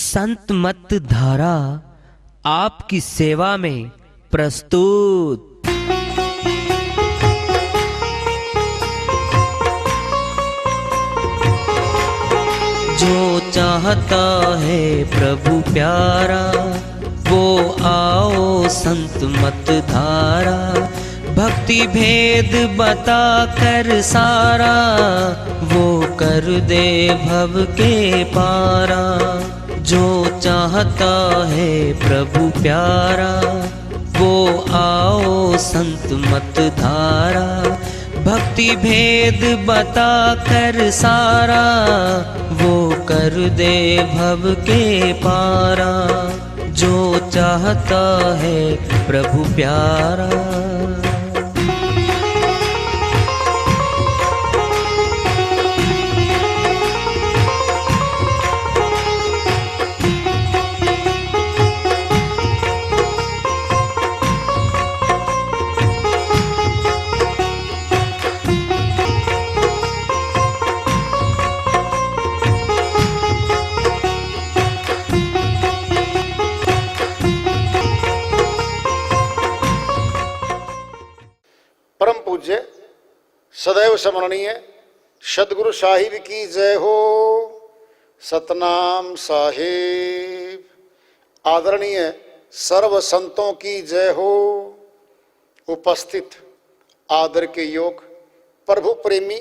संत मत धारा आपकी सेवा में प्रस्तुत। जो चाहता है प्रभु प्यारा वो आओ संत मत धारा। भक्ति भेद बता कर सारा वो कर दे भव के पारा। जो चाहता है प्रभु प्यारा वो आओ संत मत धारा। भक्ति भेद बता कर सारा वो कर दे भव के पारा। जो चाहता है प्रभु प्यारा। परम पूज्य सदैव स्मरणीय सदगुरु साहिब की जय हो। सतनाम साहिब। आदरणीय सर्व संतों की जय हो। उपस्थित आदर के योग प्रभु प्रेमी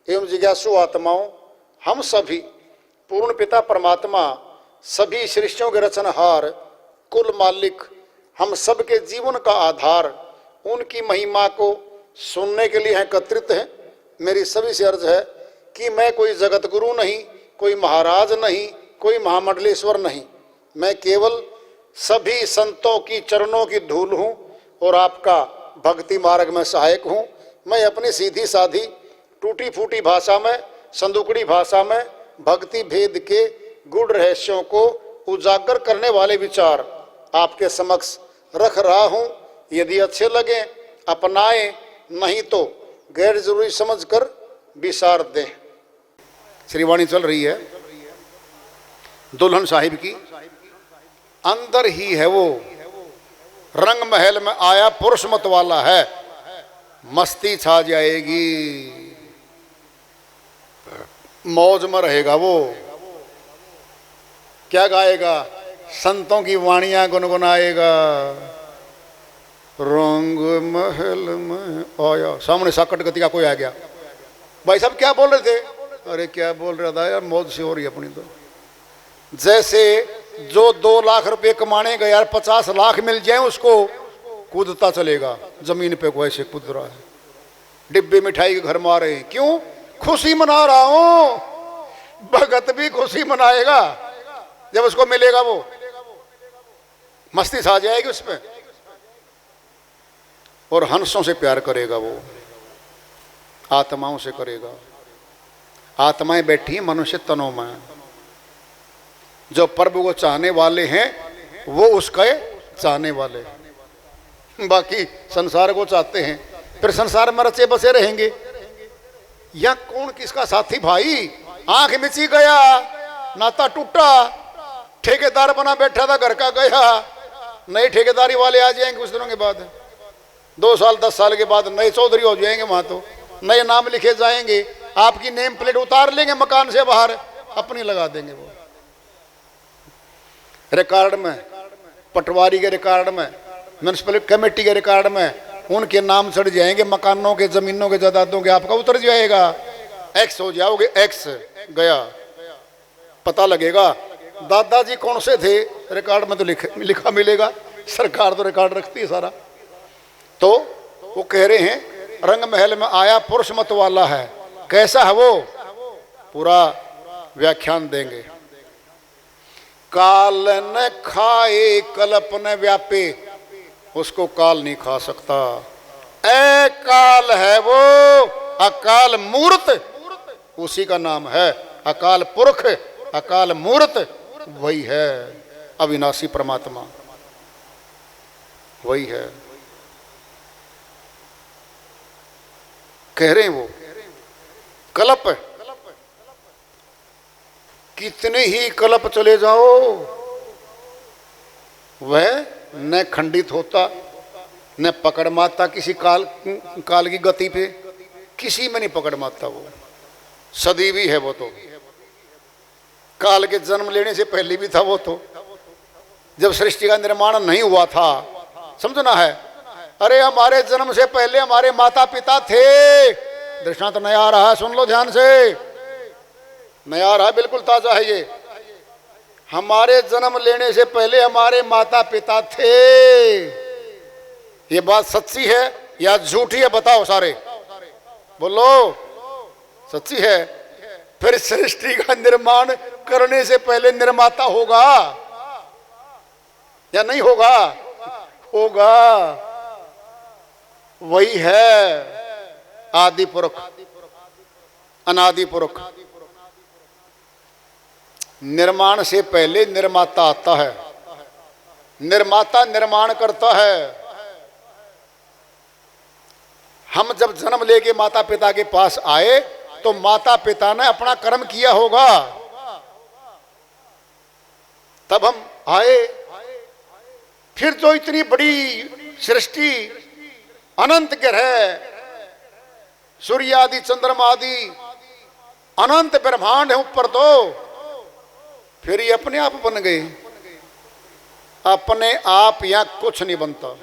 एवं जिज्ञासु आत्माओं, हम सभी पूर्ण पिता परमात्मा सभी सृष्टियों के रचनहार कुल मालिक हम सबके जीवन का आधार उनकी महिमा को सुनने के लिए एकत्रित हैं। मेरी सभी से अर्ज है कि मैं कोई जगत गुरु नहीं, कोई महाराज नहीं, कोई महामंडलेश्वर नहीं। मैं केवल सभी संतों की चरणों की धूल हूँ और आपका भक्ति मार्ग में सहायक हूँ। मैं अपनी सीधी साधी टूटी फूटी भाषा में, संदुकड़ी भाषा में भक्ति भेद के गूढ़ रहस्यों को उजागर करने वाले विचार आपके समक्ष रख रहा हूँ। यदि अच्छे लगे अपनाएं, नहीं तो गैर जरूरी समझकर विसार दें। श्रीवाणी चल रही है दुल्हन साहिब की। अंदर ही है वो रंग महल में आया पुरुष मत वाला है। मस्ती छा जाएगी, मौज में रहेगा वो। क्या गाएगा? संतों की वाणियां गुनगुनाएगा। रंग महल में आया। सामने साकट गति का कोई आ गया। भाई साहब क्या बोल रहे थे? अरे क्या बोल रहा था यार, मौज से हो रही है अपनी तो। जैसे जो 2 लाख रुपए कमाने गया यार, 50 लाख मिल जाए उसको कूदता चलेगा जमीन पे को ऐसे कूद रहा है। डिब्बे मिठाई के घर में आ रहे हैं। क्यों? खुशी मना रहा हूं। भगत भी खुशी मनाएगा जब उसको मिलेगा। वो मस्ती छा जाएगी उसमें और हंसों से प्यार करेगा। वो आत्माओं से करेगा। आत्माएं बैठी हैं मनुष्य तनों में। जो प्रभु को चाहने वाले हैं वो उसके चाहने वाले, बाकी संसार को चाहते हैं फिर संसार में रचे बसे रहेंगे। या कौन किसका साथी भाई? आंख मिची गया, नाता टूटा, ठेकेदार बना बैठा था, घर का गया। नए ठेकेदारी वाले आ जाएंगे कुछ दिनों के बाद, 2 साल 10 साल के बाद नए चौधरी हो जाएंगे। वहां तो नए नाम लिखे जाएंगे। आपकी नेम प्लेट उतार लेंगे मकान से बाहर, अपनी लगा देंगे। वो रिकॉर्ड में, पटवारी के रिकॉर्ड में, म्यूनिसिपल कमेटी के रिकॉर्ड में उनके नाम चढ़ जाएंगे। मकानों के, जमीनों के, जायदादों के आपका उतर जाएगा। एक्स हो जाओगे। एक्स गया, पता लगेगा दादाजी कौन से थे। रिकॉर्ड में तो लिखा मिलेगा। सरकार तो रिकॉर्ड रखती है सारा। तो वो कह रहे हैं रंग महल में आया पुरुष मत वाला है। कैसा है वो? पूरा व्याख्यान देंगे। काल न खाए कल्प न व्यापे, उसको काल नहीं खा सकता। ए काल है वो, अकाल मूर्त उसी का नाम है। अकाल पुरख, अकाल मूर्त वही है। अविनाशी परमात्मा वही है। कह रहे हैं वो कल्प कितने ही कल्प चले जाओ, वह न खंडित होता, न पकड़ मारता किसी काल की गति पे, किसी में नहीं पकड़ मारता। वो सदैवी है। वो तो काल के जन्म लेने से पहले भी था। वो तो जब सृष्टि का निर्माण नहीं हुआ था, समझना है। अरे हमारे जन्म से पहले हमारे माता पिता थे। दृष्टांत नया आ रहा है, सुन लो ध्यान से, नया आ रहा है, बिल्कुल ताजा है ये। हमारे जन्म लेने से पहले हमारे माता पिता थे। ये बात सच्ची है या झूठी है? बताओ सारे, बोलो। सच्ची है। फिर सृष्टि का निर्माण करने से पहले निर्माता होगा या नहीं होगा? होगा। वही है आदि पुरुष, अनादि पुरुष। निर्माण से पहले निर्माता आता है, निर्माता निर्माण करता है। हम जब जन्म लेके माता पिता के पास आए तो माता पिता ने अपना कर्म किया होगा, तब हम आए। फिर जो इतनी बड़ी सृष्टि, अनंत ग्रह, सूर्य आदि, चंद्रमा आदि, अनंत ब्रह्मांड है ऊपर, तो फिर ये अपने आप बन गए। अपने आप यहां कुछ नहीं बनता,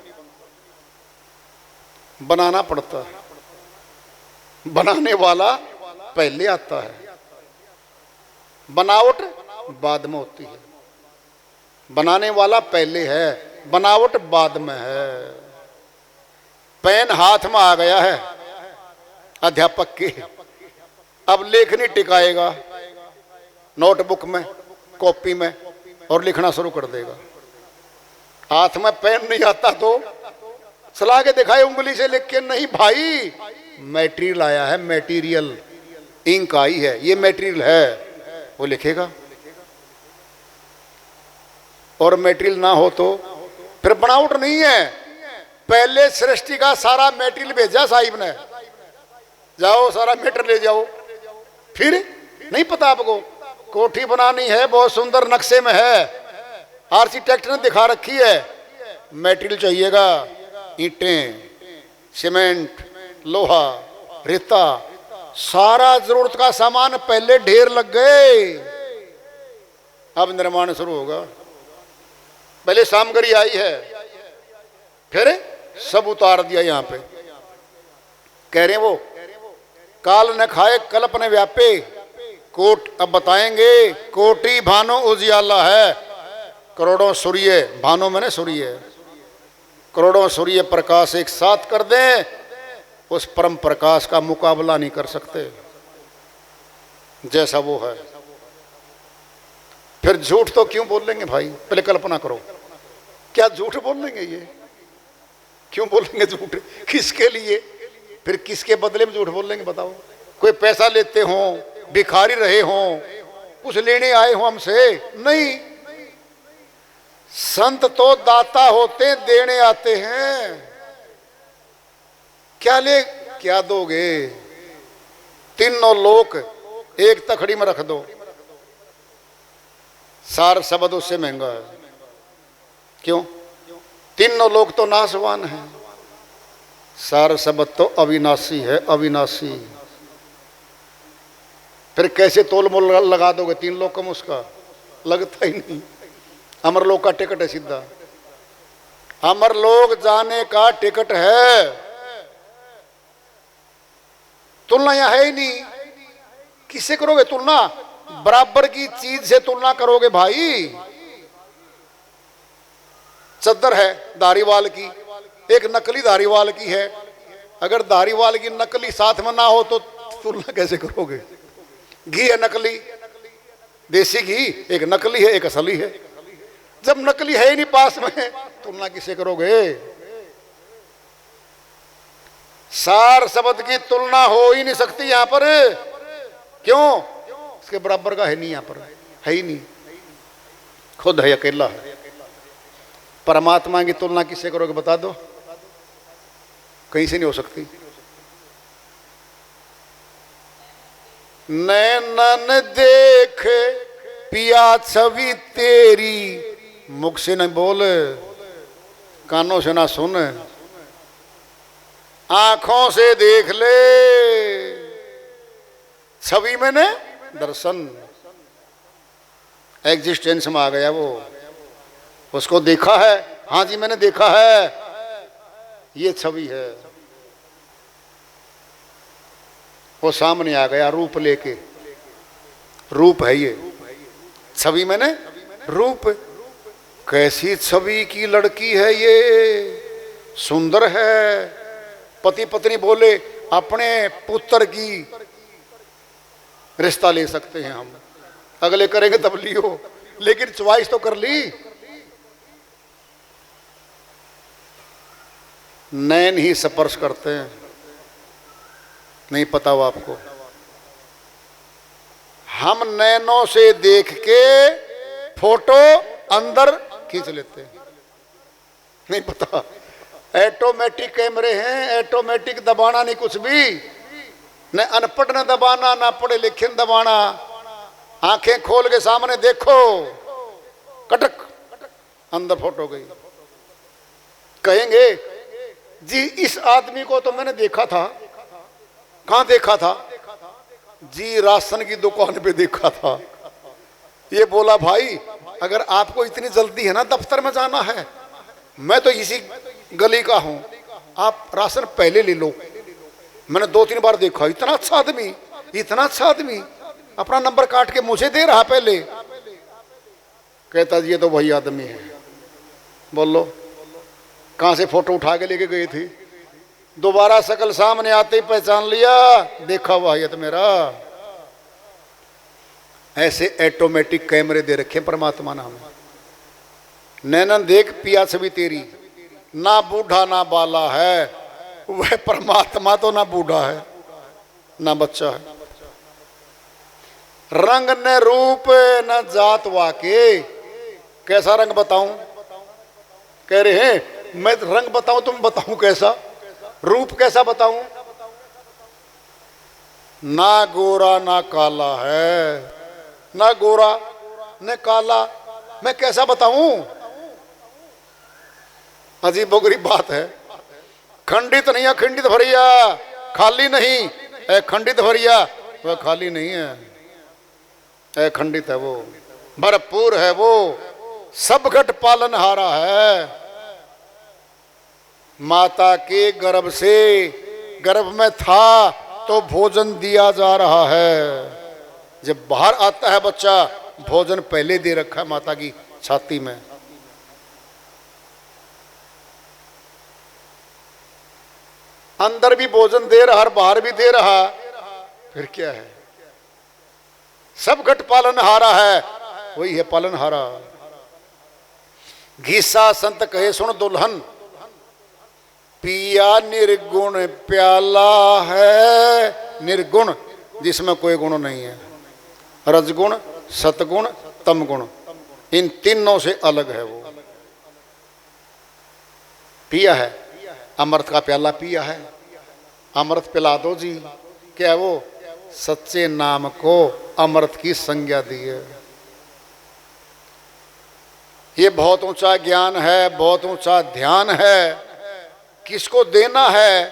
बनाना पड़ता है। बनाने वाला पहले आता है, बनावट बाद में होती है। बनाने वाला पहले है, बनावट बाद में है। पेन हाथ में आ गया है अध्यापक के, अब लेखनी टिकाएगा नोटबुक में, कॉपी में, और लिखना शुरू कर देगा। हाथ में पेन नहीं आता तो चला के दिखाए उंगली से लिख के, नहीं भाई मटेरियल आया है, मटेरियल, इंक आई है, ये मटेरियल है, वो लिखेगा। और मटेरियल ना हो तो फिर बनावट नहीं है। पहले सृष्टि का सारा मटेरियल भेजा साहिब ने, जाओ सारा मटेरियल ले जाओ। फिर नहीं पता आपको, कोठी बनानी है, बहुत सुंदर नक्शे में है, आर्किटेक्ट ने दिखा रखी है, मटेरियल चाहिएगा, ईंटें, सीमेंट, लोहा, रेता, सारा जरूरत का सामान पहले ढेर लग गए। अब निर्माण शुरू होगा। पहले सामग्री आई है, फिर सब उतार दिया यहां पे। कह रहे वो काल न खाए कल्प न व्यापे, कोट, अब बताएंगे, कोटि भानो उजियाला है। करोड़ों सूर्य, भानो मैंने सूर्य, करोड़ों सूर्य प्रकाश एक साथ कर दें, उस परम प्रकाश का मुकाबला नहीं कर सकते जैसा वो है। फिर झूठ तो क्यों बोलेंगे भाई? पहले कल्पना करो, क्या झूठ बोलेंगे? ये क्यों बोलेंगे झूठ? किसके लिए? फिर किसके बदले में झूठ बोलेंगे बताओ? कोई पैसा लेते हों, भिखारी रहे हों, कुछ लेने आए हों हमसे? नहीं, संत तो दाता होते, देने आते हैं। क्या ले, क्या दोगे? तीनों लोक एक तखड़ी में रख दो, सार शब्द उससे महंगा है। क्यों? तीनों लोग तो नाशवान हैं, सार शब्द तो अविनाशी है, अविनाशी। फिर कैसे तोल मोल लगा दोगे? तीन लोग कम, उसका लगता ही नहीं। अमरलोक का टिकट है सीधा, अमरलोक जाने का टिकट है। तुलना यहां है ही नहीं। किससे करोगे तुलना? बराबर की चीज से तुलना करोगे भाई। चद्दर है धारीवाल की, एक नकली धारीवाल की है। अगर धारीवाल की नकली साथ में ना हो तो तुलना कैसे करोगे? घी है नकली, देसी घी, एक नकली है, एक असली है। जब नकली है ही नहीं पास में, तुलना किससे करोगे? सार शब्द की तुलना हो ही नहीं सकती यहां पर। क्यों? इसके बराबर का है नहीं, यहां पर है ही नहीं, खुद है, अकेला है। परमात्मा की तुलना किससे करोगे? बता दो, कहीं से नहीं हो सकती। नैनन देख पिया छवि तेरी, मुख से न बोल, कानों से ना सुन, आंखों से देख ले, छवि में ने दर्शन। एग्जिस्टेंस में आ गया वो, उसको देखा है, हाँ जी मैंने देखा है, ये छवि है। वो सामने आ गया रूप लेके, रूप है ये, छवि मैंने रूप। कैसी छवि की लड़की है ये, सुंदर है। पति पत्नी बोले अपने पुत्र की रिश्ता ले सकते हैं हम, अगले करेंगे तब लियो, लेकिन च्वाइस तो कर ली। नैन ही स्पर्श करते हैं, नहीं पता हो आपको? हम नैनों से देख के फोटो अंदर खींच लेते हैं, नहीं पता। ऑटोमेटिक कैमरे हैं, ऑटोमेटिक दबाना नहीं कुछ भी, न अनपढ़ न दबाना, ना पढ़े लिखे न दबाना। आंखें खोल के सामने देखो, कटक अंदर फोटो गई। कहेंगे जी इस आदमी को तो मैंने देखा था, कहां देखा था जी? राशन की दुकान पे देखा था। ये बोला भाई अगर आपको इतनी जल्दी है ना दफ्तर में जाना है, मैं तो इसी गली का हूं, आप राशन पहले ले लो। मैंने 2-3 बार देखा, इतना अच्छा आदमी, इतना अच्छा आदमी अपना नंबर काट के मुझे दे रहा पहले। कहता जी ये तो वही आदमी है। बोलो कहां से फोटो उठा के लेके गई थी? दोबारा शकल सामने आते ही पहचान लिया, देखा हुआ है तो मेरा। ऐसे ऑटोमेटिक कैमरे दे रखे परमात्मा नाम। नैनन देख पिया छवि तेरी, ना बूढ़ा ना बाला है, वह परमात्मा तो ना बूढ़ा है ना बच्चा है। रंग न रूप न जात वाके, कैसा रंग बताऊं? कह रहे हैं मैं रंग बताऊं, तुम बताऊं कैसा? रूप कैसा बताऊं? ना गोरा ना काला है, ना गोरा न काला, मैं कैसा बताऊं? अजीब गरीब बात है। खंडित नहीं अखंडित भरिया, खाली नहीं खंडित भरिया, वह खाली नहीं है, खंडित है वो, भरपूर है वो, सब घट पालन हारा है। माता के गर्भ से, गर्भ में था तो भोजन दिया जा रहा है। जब बाहर आता है बच्चा, भोजन पहले दे रखा है माता की छाती में। अंदर भी भोजन दे रहा और बाहर भी दे रहा, फिर क्या है? सब घट पालन हारा है, वही है पालन हारा। घीसा संत कहे सुन दुल्हन, पिया निर्गुण प्याला है। निर्गुण जिसमें कोई गुण नहीं है, रजगुण सतगुण तमगुण, इन तीनों से अलग है वो। पिया है, अमृत का प्याला पिया है, अमृत पिला दो जी। क्या वो? सच्चे नाम को अमृत की संज्ञा दी है। ये बहुत ऊंचा ज्ञान है, बहुत ऊंचा ध्यान है। किसको देना है,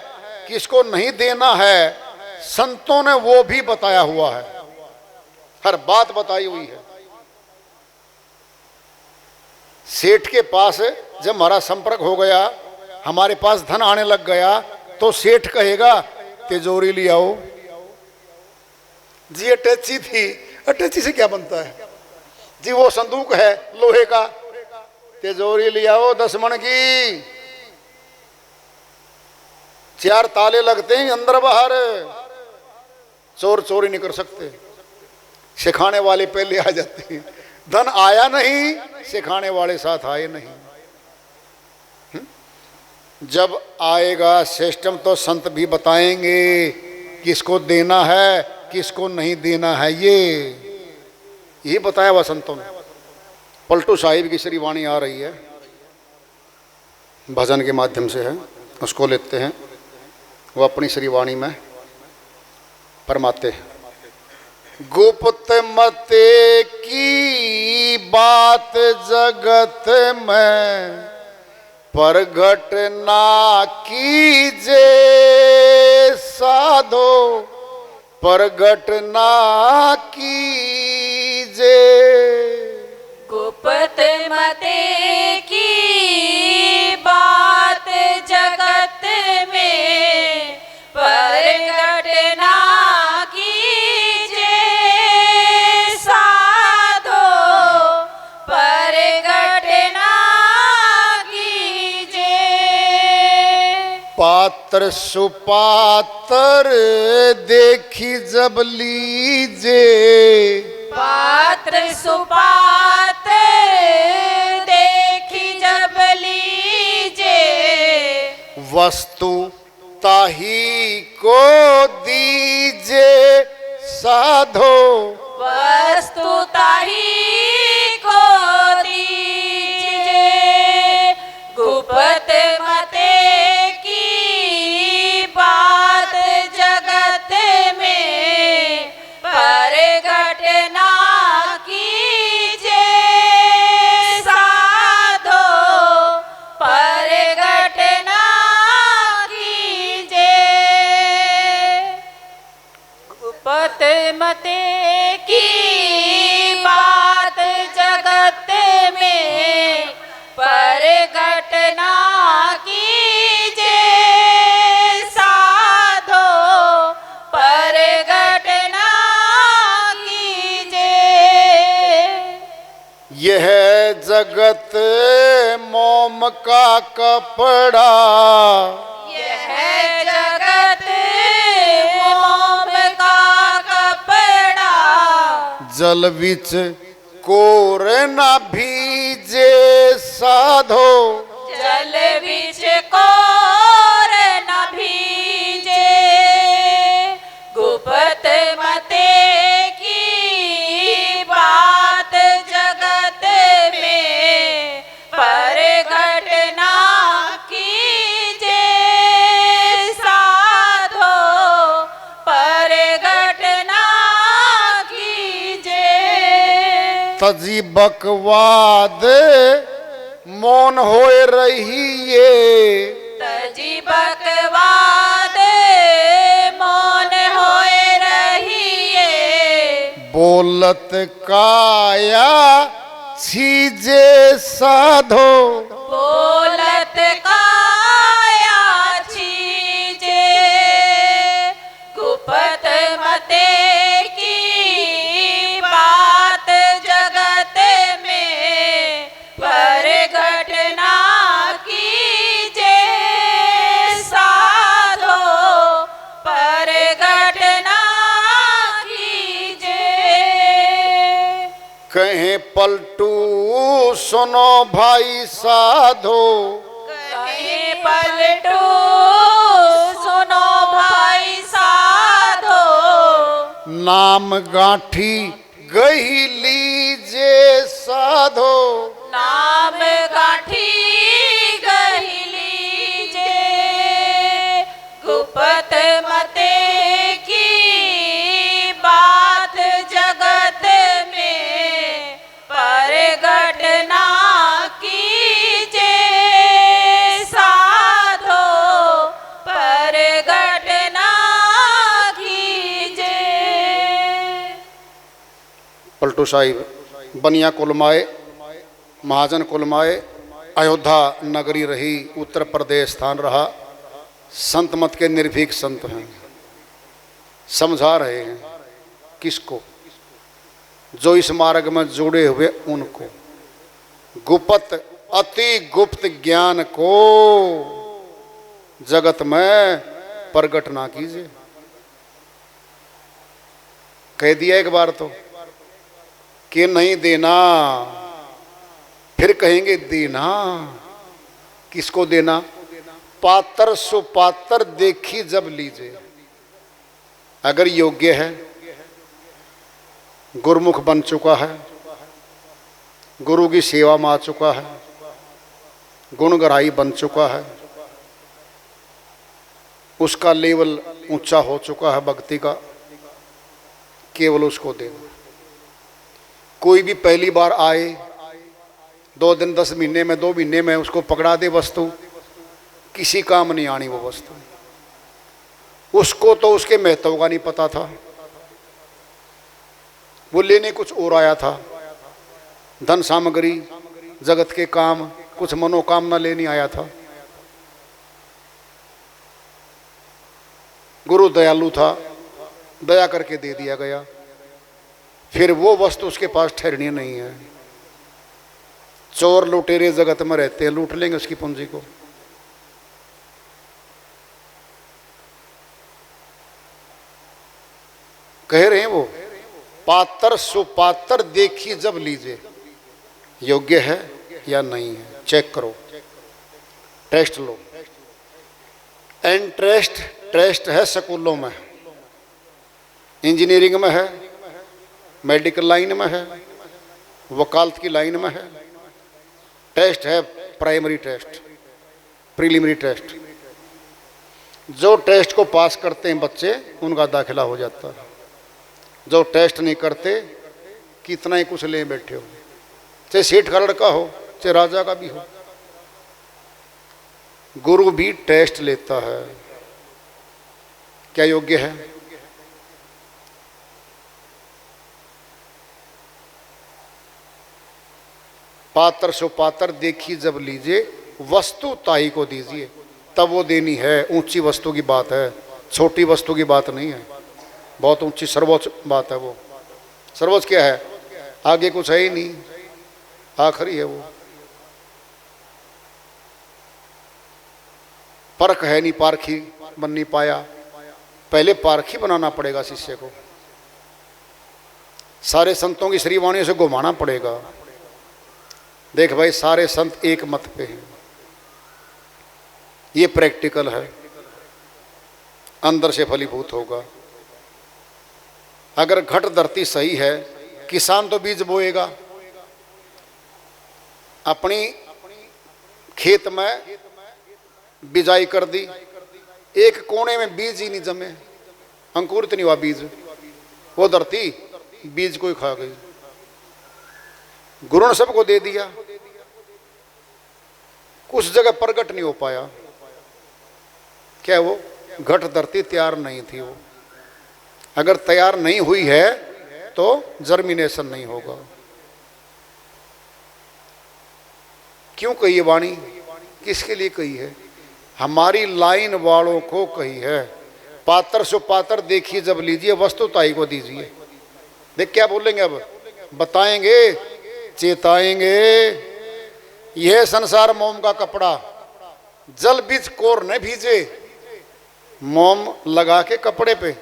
किसको नहीं देना है, संतों ने वो भी बताया हुआ है, हर बात बताई हुई है। सेठ के पास जब हमारा संपर्क हो गया, हमारे पास धन आने लग गया, तो सेठ कहेगा तिजोरी ले आओ जी। अटैची थी, अटैची से क्या बनता है जी? वो संदूक है लोहे का, तिजोरी ले आओ 10 मन की। 4 ताले लगते हैं अंदर बाहर, चोर चोरी नहीं कर सकते। सिखाने वाले पहले आ जाते हैं। धन आया नहीं, सिखाने वाले साथ आए नहीं। जब आएगा सिस्टम तो संत भी बताएंगे किसको देना है किसको नहीं देना है। ये बताया हुआ संतों ने। पलटू साहिब की श्री वाणी आ रही है, भजन के माध्यम से है, उसको लेते हैं। वो अपनी श्री वाणी में फरमाते हैं, गुप्त मते की बात जगत में प्रगट ना कीजे साधो, प्रगट ना कीजे। गुप्त मते की बात जगत में प्रगट ना कीजे साधो, प्रगट ना कीजे। पात्र सुपात्र देखी जब लीजे, पात्र सुपात्र देखी जब लीजे। वस्तु ताही को दीजे साधो, वस्तु ताही को दीजे। गुप्त मते की बात जगत में प्रगट ना कीजे साधो, प्रगट ना कीजे। गुप्त मते की बात जगत में प्रगट ना कीजे साधो, प्रगट ना कीजे। यह जगत मोम का कपड़ा, यह जगत मोम का कपड़ा। जल बिच कोर न भीजे साधो, जल बिच कोर न भीजे। गुप्त मते की बात जगत में प्रगट ना कीजे साधो, प्रगट ना कीजे। तजी बकवाद मौन होए रहिए, तजी बकवाद मौन होए रहिए। बोलत काया छीजे साधो, बोलत काया छीजे। गुप्त मते की बात जगत में प्रगट ना कीजे साधो, प्रगट ना कीजे। कहे पलटू सुनो भाई साधो, कहीं पलटू सुनो भाई साधो। नाम गांठी गही लीजे साधो, नाम गाठी गही लीजे। गुप्त मते की बात जगत में प्रगट ना कीजे साधो, प्रगट ना कीजे। पलटू साहिब बनिया कुलमाए, महाजन कुलमाए, अयोध्या नगरी रही, उत्तर प्रदेश स्थान रहा। संत मत के निर्भीक संत हैं, समझा रहे हैं किसको? जो इस मार्ग में जुड़े हुए उनको। गुप्त अति गुप्त ज्ञान को जगत में प्रगट ना कीजिए। कह दिया एक बार तो कि नहीं देना, फिर कहेंगे देना। किसको देना? पात्र सुपात्र देखी जब लीजिए। अगर योग्य है, गुरुमुख बन चुका है, गुरु की सेवा में आ चुका है, गुणग्राही बन चुका है, उसका लेवल ऊंचा हो चुका है भक्ति का, केवल उसको देना। कोई भी पहली बार आए 2 दिन 10 महीने में 2 महीने में उसको पकड़ा दे वस्तु, किसी काम नहीं आनी वो वस्तु। उसको तो उसके महत्व का नहीं पता था, वो लेने कुछ और आया था, धन सामग्री जगत के काम, कुछ मनोकामना लेने आया था। गुरु दयालु था, दया करके दे दिया गया। फिर वो वस्तु उसके पास ठहरनी नहीं है। चोर लुटेरे जगत में रहते हैं, लूट लेंगे उसकी पूंजी को। कह रहे हैं वो, पात्र सुपात्र देखी जब लीजिए, योग्य है या नहीं है, चेक करो, टेस्ट लो। इंटरेस्ट टेस्ट है स्कूलों में, इंजीनियरिंग में है, मेडिकल लाइन में है, वकालत की लाइन में है। टेस्ट है प्राइमरी टेस्ट, प्रीलिमिनरी टेस्ट। जो टेस्ट को पास करते हैं बच्चे, उनका दाखिला हो जाता है। जो टेस्ट नहीं करते, कितना ही कुछ ले बैठे हो, चाहे सेठ का लड़का हो, चाहे राजा का भी हो। गुरु भी टेस्ट लेता है, क्या योग्य है। पात्र सुपात्र देखी जब लीजिए, वस्तु ताई को दीजिए, तब वो देनी है। ऊंची वस्तु की बात है, छोटी वस्तु की बात नहीं है। बहुत ऊंची सर्वोच्च बात है वो। सर्वोच्च क्या है, आगे कुछ है ही नहीं, आखिरी है वो। परख है नहीं, पारखी बन नहीं पाया। पहले पारखी बनाना पड़ेगा शिष्य को, सारे संतों की श्रीवाणी से घुमाना पड़ेगा। देख भाई, सारे संत एक मत पे हैं, ये प्रैक्टिकल है, अंदर से फलीभूत होगा। अगर घट धरती सही है, किसान तो बीज बोएगा, अपनी खेत में बिजाई कर दी, एक कोने में बीज ही नहीं जमे, अंकुरित नहीं हुआ बीज, वो धरती बीज को ही खा गई। गुरु ने सबको दे दिया, कुछ जगह प्रकट नहीं हो पाया। क्या वो घट धरती तैयार नहीं थी वो। अगर तैयार नहीं हुई है तो जर्मिनेशन नहीं होगा। क्यों कही है वाणी, किसके लिए कही है? हमारी लाइन वालों को कही है। पात्र सुपात्र देखिए जब लीजिए, वस्तु ताई को दीजिए। देख क्या बोलेंगे अब, बताएंगे, चेताएंगे। यह संसार मोम का कपड़ा, जल बीज कोर न भीजे। मोम लगा के कपड़े पे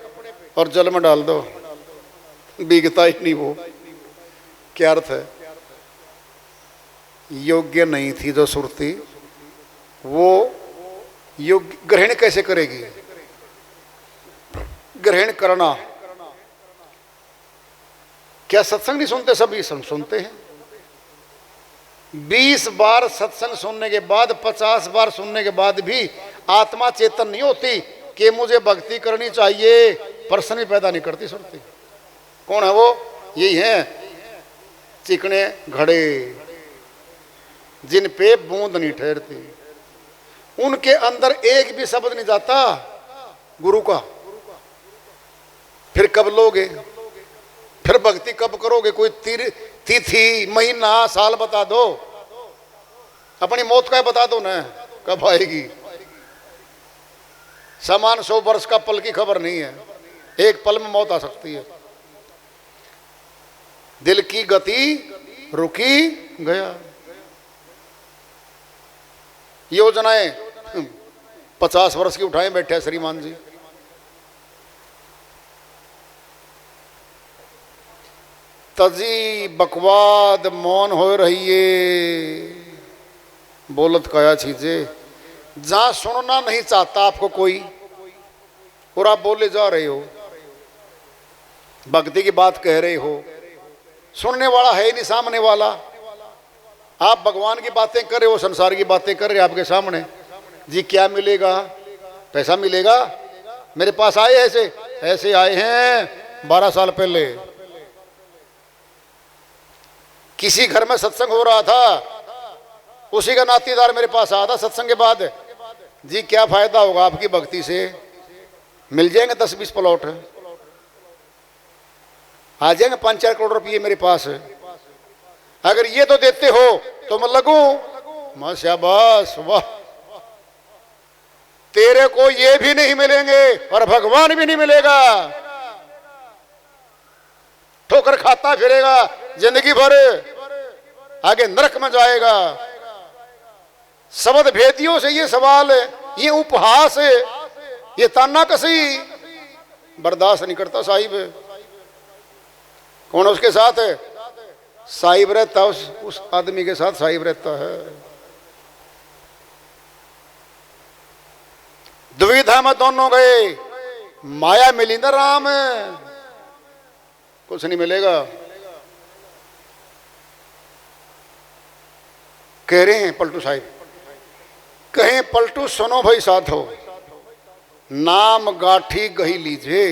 और जल में डाल दो, भीगता ही नहीं वो। क्या अर्थ है? योग्य नहीं थी जो सुरती, वो योग्य ग्रहण कैसे करेगी? ग्रहण करना, क्या सत्संग नहीं सुनते? सभी सुनते हैं। 20 बार सत्संग सुनने के बाद, 50 बार सुनने के बाद भी आत्मा चेतन नहीं होती कि मुझे भक्ति करनी चाहिए, प्रश्न भी पैदा नहीं करती सुनती। कौन है वो? यही है चिकने घड़े, जिन पे बूंद नहीं ठहरती। उनके अंदर एक भी शब्द नहीं जाता गुरु का। फिर कब लोगे? फिर भक्ति कब करोगे? कोई तिथि, महीना, साल बता दो। अपनी मौत का बता दो ना, कब आएगी? समान 100 वर्ष का पल की खबर नहीं है, एक पल में मौत आ सकती है। दिल की गति रुकी गया। योजनाएं 50 वर्ष की उठाए बैठे श्रीमान जी। तजी बकवाद मौन हो रहिए, बोलत कया चीजें। जहां सुनना नहीं चाहता आपको कोई और आप बोले जा रहे हो, भक्ति की बात कह रहे हो, सुनने वाला है ही नहीं सामने वाला। आप भगवान की बातें कर रहे हो, संसार की बातें कर रहे हो आपके सामने। जी क्या मिलेगा? पैसा मिलेगा? मेरे पास आए ऐसे आए हैं 12 साल पहले। किसी घर में सत्संग हो रहा था, उसी का नातीदार मेरे पास आया था सत्संग के बाद, जी क्या फायदा होगा आपकी भक्ति से, मिल जाएंगे 10-20 प्लॉट, आ जाएंगे 5-4 करोड़ रुपये मेरे पास, अगर ये तो देते हो तो मैं लगूं। मैं शाबाश वाह, तेरे को ये भी नहीं मिलेंगे और भगवान भी नहीं मिलेगा, ठोकर खाता फिरेगा जिंदगी भर, आगे नरक में जाएगा। शब्द भेदियों से ये सवाल, ये उपहास, ये ताना कसी बर्दाश्त नहीं करता साहिब। कौन उसके साथ है? साहिब रहता, उस आदमी के साथ साहिब रहता है। दुविधा में दोनों गए, माया मिली ना राम, कुछ नहीं मिलेगा। कह रहे हैं पलटू साहिब, कहें पलटू सुनो भाई साधो, नाम गाठी गही लीजिए,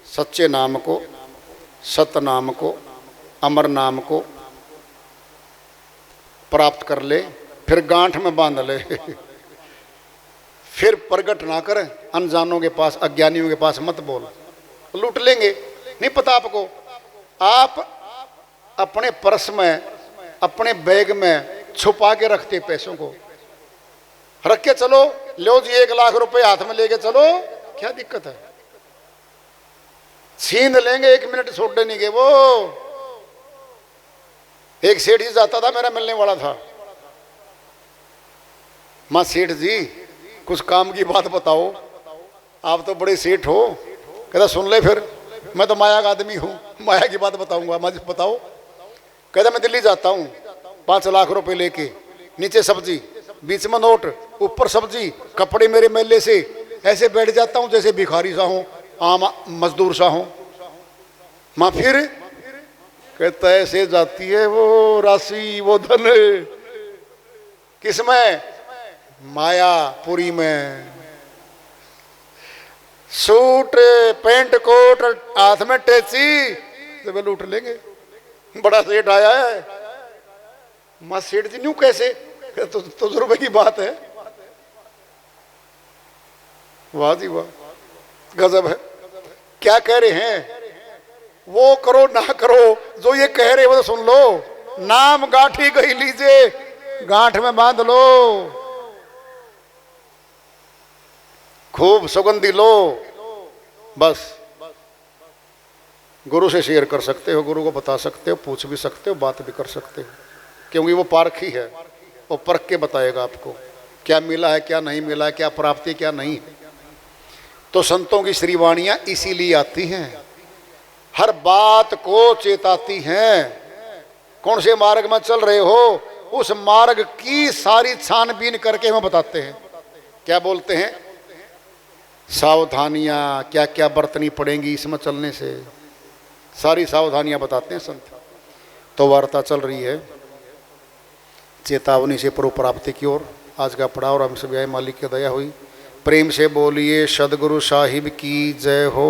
सच्चे नाम को, सत नाम को, अमर नाम को प्राप्त कर ले, फिर गांठ में बांध ले, फिर प्रकट ना कर, अनजानों के पास, अज्ञानियों के पास मत बोल, लूट लेंगे। नहीं पता आपको, आप अपने पर्स में, अपने बैग में छुपा के रखते पैसों को, रख के चलो, लो जी 1 लाख रुपए हाथ में लेके चलो, क्या दिक्कत है? छीन लेंगे, 1 मिनट छोड़ने नहीं गए। वो एक सेठ जी जाता था, मेरा मिलने वाला था, मां सेठ जी कुछ काम की बात बताओ, आप तो बड़े सेठ हो। कहता सुन ले फिर, मैं तो माया का आदमी हूं, माया की बात बताऊंगा। मैं बताओ। कहता मैं दिल्ली जाता हूं 5 लाख रुपए लेके, नीचे सब्जी, बीच में नोट, ऊपर सब्जी, कपड़े मेरे मेले से, ऐसे बैठ जाता हूं जैसे भिखारी सा हूं, आम मजदूर सा हूं। मां फिर कहता ऐसे जाती है वो राशि, वो धन किसमें? मायापुरी में। सूट पैंट कोट हाथ में टेची, तो वे लूट लेंगे। बड़ा सेठ आया है। मां सेठ जी न्यू कैसे? तो तजुर्बे की बात है। वाह जी वाह, गजब है। क्या कह रहे हैं? वो करो ना करो, जो ये कह रहे हो तो सुन लो। नाम गाठी गही लीजिए, गांठ में बांध लो, खूब सुगंधी लो, बस। गुरु से शेयर कर सकते हो, गुरु को बता सकते हो, पूछ भी सकते हो, बात भी कर सकते हो, क्योंकि वो पारखी है, वो परख के बताएगा आपको क्या मिला है, क्या नहीं मिला है, क्या प्राप्ति क्या नहीं। तो संतों की श्रीवाणियां इसीलिए आती हैं, हर बात को चेताती हैं। कौन से मार्ग में चल रहे हो, उस मार्ग की सारी छानबीन करके हमें बताते हैं। क्या बोलते हैं? सावधानियां क्या क्या बरतनी पड़ेंगी इसमें चलने से, सारी सावधानियां बताते हैं संत। तो वार्ता चल रही है चेतावनी से प्रभु प्राप्ति की ओर। आज का पड़ाव और हमसे व्याय मालिक की दया हुई। प्रेम से बोलिए सदगुरु साहिब की जय हो।